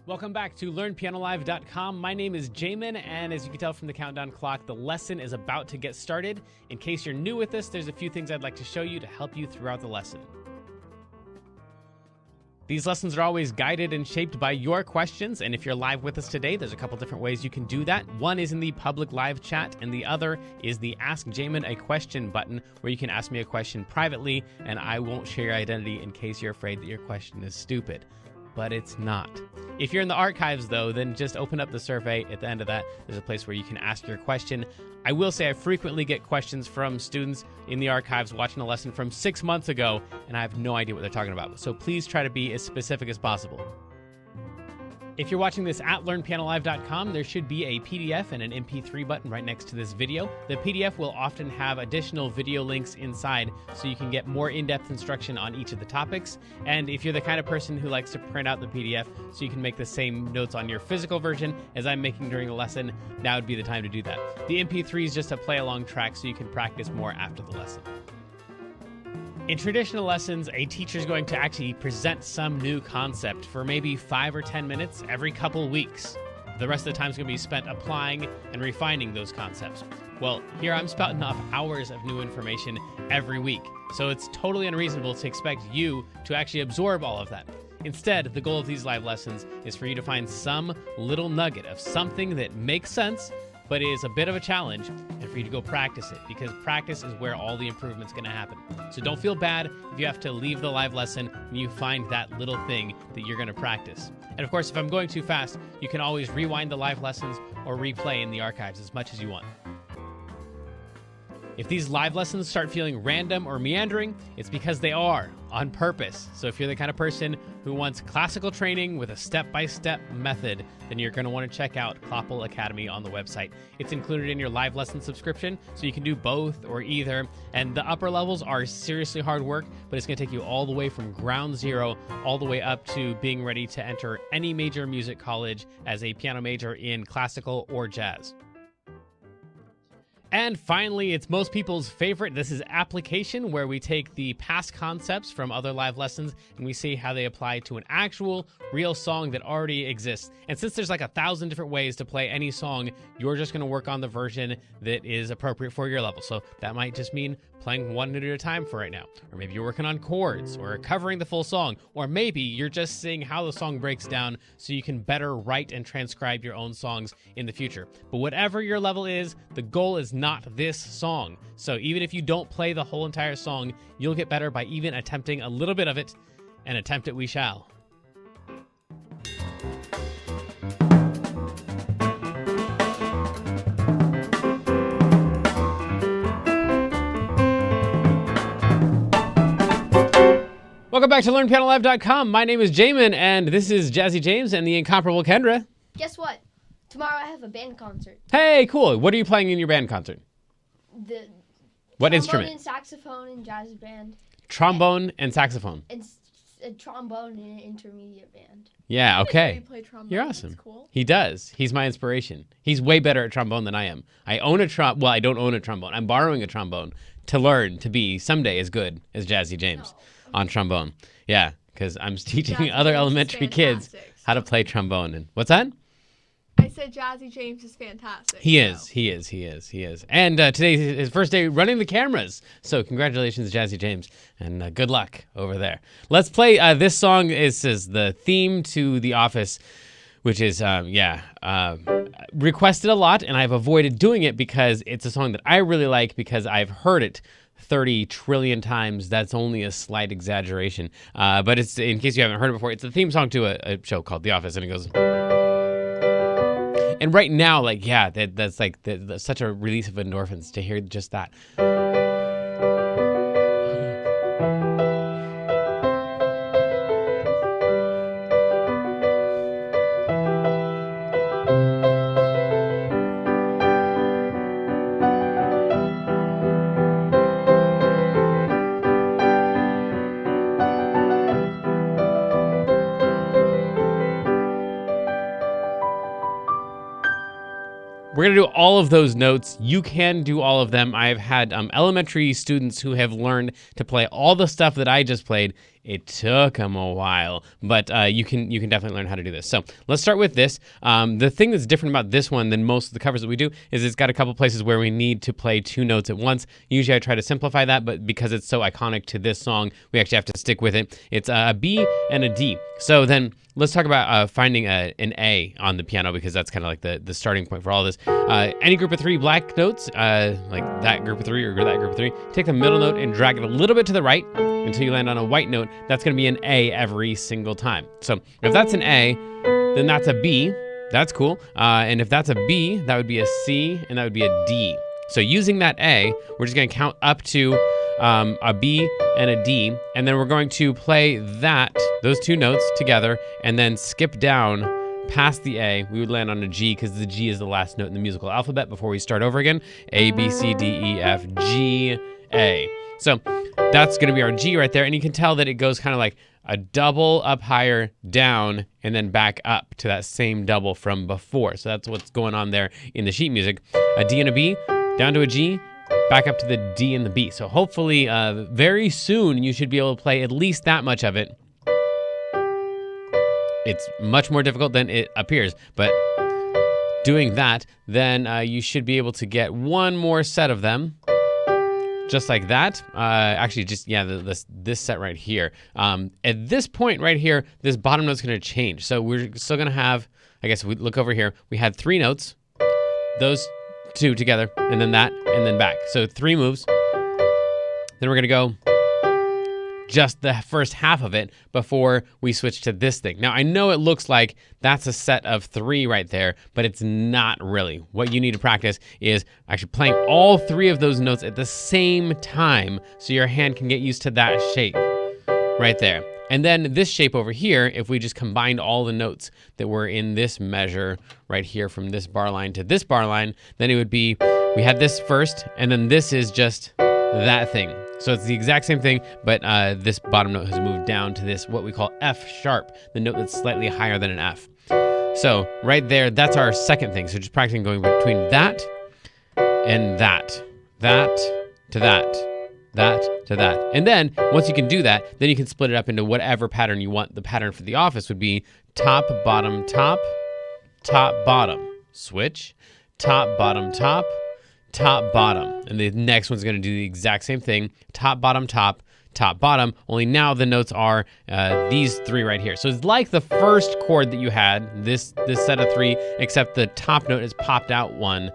Welcome back to LearnPianoLive.com. My name is Jamin, and as you can tell from the countdown clock, the lesson is about to get started. In case you're new with this, there's a few things I'd like to show you to help you throughout the lesson. These lessons are always guided and shaped by your questions, and if you're live with us today, there's a couple different ways you can do that. One is in the public live chat, and the other is the Ask Jamin a Question button, where you can ask me a question privately, and I won't share your identity in case you're afraid that your question is stupid. But it's not. If you're in the archives, though, then just open up the survey. At the end of that, there's a place where you can ask your question. I will say I frequently get questions from students in the archives watching a lesson from 6 months ago, and I have no idea what they're talking about. So please try to be as specific as possible. If you're watching this at LearnPianoLive.com, there should be a PDF and an MP3 button right next to this video. The PDF will often have additional video links inside, so you can get more in-depth instruction on each of the topics. And if you're the kind of person who likes to print out the PDF so you can make the same notes on your physical version as I'm making during a lesson, now would be the time to do that. The MP3 is just a play-along track so you can practice more after the lesson. In traditional lessons, a teacher is going to actually present some new concept for maybe 5 or 10 minutes every couple weeks. The rest of the time is going to be spent applying and refining those concepts. Well, here I'm spouting off hours of new information every week, so it's totally unreasonable to expect you to actually absorb all of that. Instead, the goal of these live lessons is for you to find some little nugget of something that makes sense but is a bit of a challenge, and for you to go practice it, because practice is where all the improvement's going to happen. So don't feel bad if you have to leave the live lesson when you find that little thing that you're going to practice. And of course, if I'm going too fast, you can always rewind the live lessons or replay in the archives as much as you want. If these live lessons start feeling random or meandering, it's because they are, on purpose. So if you're the kind of person who wants classical training with a step-by-step method, then you're going to want to check out Kloppel Academy on the website. It's included in your live lesson subscription, so you can do both or either. And the upper levels are seriously hard work, but it's going to take you all the way from ground zero all the way up to being ready to enter any major music college as a piano major in classical or jazz. And finally, it's most people's favorite. This is application, where we take the past concepts from other live lessons and we see how they apply to an actual, real song that already exists. And since there's like 1,000 different ways to play any song, you're just going to work on the version that is appropriate for your level. So that might just mean playing one note at a time for right now. Or maybe you're working on chords or covering the full song. Or maybe you're just seeing how the song breaks down so you can better write and transcribe your own songs in the future. But whatever your level is, the goal is not this song. So even if you don't play the whole entire song, you'll get better by even attempting a little bit of it, and attempt it we shall. Welcome back to LearnPianoLive.com. My name is Jamin, and this is Jazzy James and the incomparable Kendra. Guess what? Tomorrow I have a band concert. Hey, cool. What are you playing in your band concert? What instrument? Trombone and saxophone and jazz band. Trombone and saxophone. And a trombone and an intermediate band. Yeah, okay. You play trombone. You're awesome. That's cool. He does. He's my inspiration. He's way better at trombone than I am. I own a well, I don't own a trombone. I'm borrowing a trombone to learn to be someday as good as Jazzy James on trombone. Yeah, because I'm teaching Jazzy other James elementary is kids fantastic, how to play trombone. And what's that? I said Jazzy James is fantastic. He is. And today's his first day running the cameras. So congratulations, Jazzy James, and good luck over there. Let's play this song. Is the theme to The Office, which is, requested a lot, and I've avoided doing it because it's a song that I really like because I've heard it 30 trillion times. That's only a slight exaggeration. But it's, in case you haven't heard it before, it's the theme song to a show called The Office, and it goes... And right now, that's such a release of endorphins to hear just that. We're going to do all of those notes. You can do all of them. I've had elementary students who have learned to play all the stuff that I just played It took them a while, but you can definitely learn how to do this. So let's start with this. The thing that's different about this one than most of the covers that we do is it's got a couple places where we need to play two notes at once. Usually I try to simplify that, but because it's so iconic to this song, we actually have to stick with it. It's a B and a D. So then let's talk about finding an A on the piano, because that's kind of like the starting point for all this. Any group of three black notes, like that group of three or that group of three, take the middle note and drag it a little bit to the right until you land on a white note. That's going to be an A every single time. So if that's an A, then that's a B. That's cool. And if that's a B, that would be a C, and that would be a D. So using that A, we're just going to count up to a B and a D, and then we're going to play those two notes together, and then skip down past the A. We would land on a G, because the G is the last note in the musical alphabet before we start over again. A, B, C, D, E, F, G, A. So that's going to be our G right there, and you can tell that it goes kind of like a double up higher, down, and then back up to that same double from before. So that's what's going on there in the sheet music. A D and a B, down to a G, back up to the D and the B. So hopefully very soon you should be able to play at least that much of it. It's much more difficult than it appears, but doing that, then you should be able to get one more set of them. Just like that. Actually, just, yeah, this set right here. At this point right here, this bottom note's going to change. So we're still going to have, I guess we look over here, we had three notes, those two together, and then that, and then back. So three moves. Then we're going to go just the first half of it before we switch to this thing. Now, I know it looks like that's a set of three right there, but it's not really. What you need to practice is actually playing all three of those notes at the same time, so your hand can get used to that shape right there. And then this shape over here, if we just combined all the notes that were in this measure right here from this bar line to this bar line, then it would be, we had this first, and then this is just that thing. So it's the exact same thing, but this bottom note has moved down to this, what we call F sharp, the note that's slightly higher than an F. So right there, that's our second thing. So just practicing going between that and that to that to that. And then once you can do that, then you can split it up into whatever pattern you want. The pattern for the office would be top, bottom, top, top, bottom, switch, top, bottom, top, top, bottom. And the next one's going to do the exact same thing. Top, bottom, top, top, bottom. Only now the notes are these three right here. So it's like the first chord that you had, this set of three, except the top note is popped out one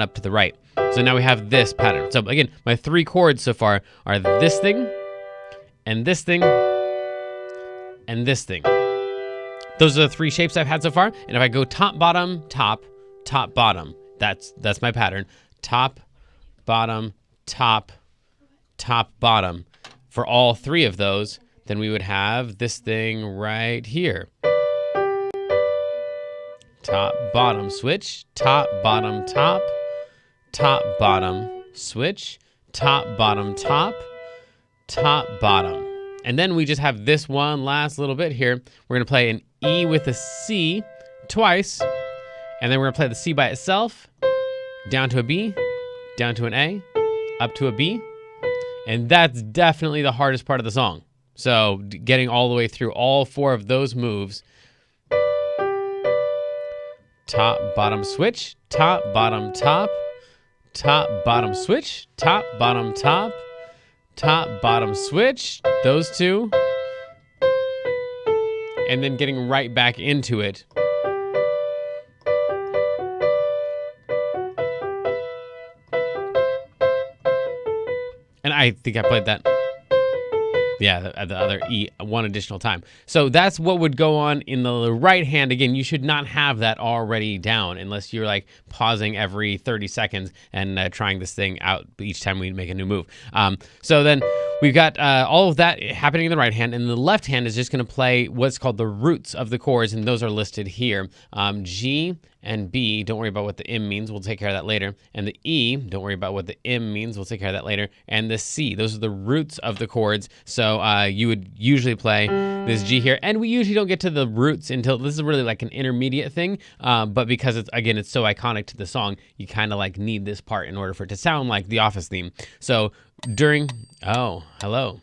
up to the right. So now we have this pattern. So again, my three chords so far are this thing, and this thing, and this thing. Those are the three shapes I've had so far. And if I go top, bottom, top, top, bottom, that's my pattern. Top, bottom, top, top, bottom. For all three of those, then we would have this thing right here. Top, bottom, switch, top, bottom, top, top, bottom, switch, top, bottom, top, top, bottom. And then we just have this one last little bit here. We're going to play an E with a C twice, and then we're going to play the C by itself, down to a B, down to an A, up to a B. And that's definitely the hardest part of the song. So getting all the way through all four of those moves. Top, bottom, switch, top, bottom, top, top, bottom, switch, top, bottom, top, top, bottom, switch, those two. And then getting right back into it. And I think I played that, yeah, the other E one additional time. So that's what would go on in the right hand. Again, you should not have that already down unless you're like pausing every 30 seconds and trying this thing out each time we make a new move. So then we've got all of that happening in the right hand, and the left hand is just going to play what's called the roots of the chords, and those are listed here. G and B, don't worry about what the M means, we'll take care of that later. And the E, don't worry about what the M means, we'll take care of that later. And the C, those are the roots of the chords. So you would usually play this G here, and we usually don't get to the roots until, this is really like an intermediate thing, but because it's, again, it's so iconic to the song, you kind of like need this part in order for it to sound like the Office theme. So during, oh, hello.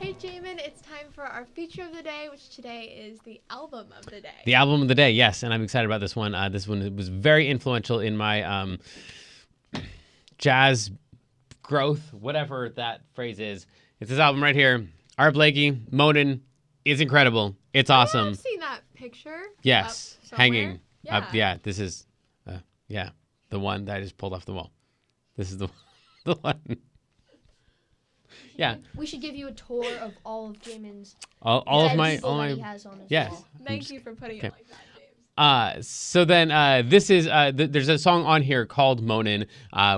Hey our feature of the day, which today is the album of the day. The album of the day, yes, and I'm excited about this one. This one was very influential in my jazz growth, whatever that phrase is. It's this album right here. Art Blakey, Moanin', is incredible. It's awesome. I've seen that picture. Yes, up somewhere. hanging Yeah. up. Yeah, this is, the one that I just pulled off the wall. This is the one. Yeah. We should give you a tour of all of Jamin's. All of my, he has on his yes. wall. Thank you for putting it like that, James. So then this is, there's a song on here called Moanin',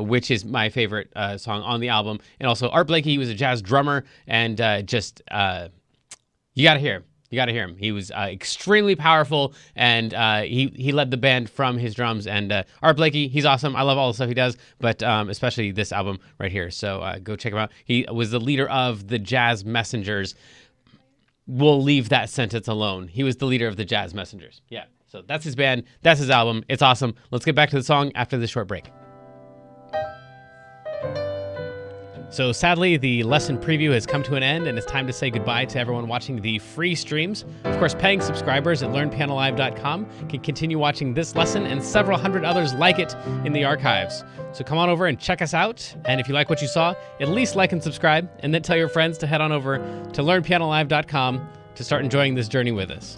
which is my favorite song on the album. And also Art Blakey, he was a jazz drummer, and you gotta hear him. You gotta hear him. He was extremely powerful, and he led the band from his drums. And Art Blakey, he's awesome. I love all the stuff he does, but especially this album right here. So go check him out. He was the leader of the Jazz Messengers. We'll leave that sentence alone. He was the leader of the Jazz Messengers. Yeah. So that's his band. That's his album. It's awesome. Let's get back to the song after this short break. So sadly, the lesson preview has come to an end, and it's time to say goodbye to everyone watching the free streams. Of course, paying subscribers at learnpianolive.com can continue watching this lesson and several hundred others like it in the archives. So come on over and check us out. And if you like what you saw, at least like and subscribe, and then tell your friends to head on over to learnpianolive.com to start enjoying this journey with us.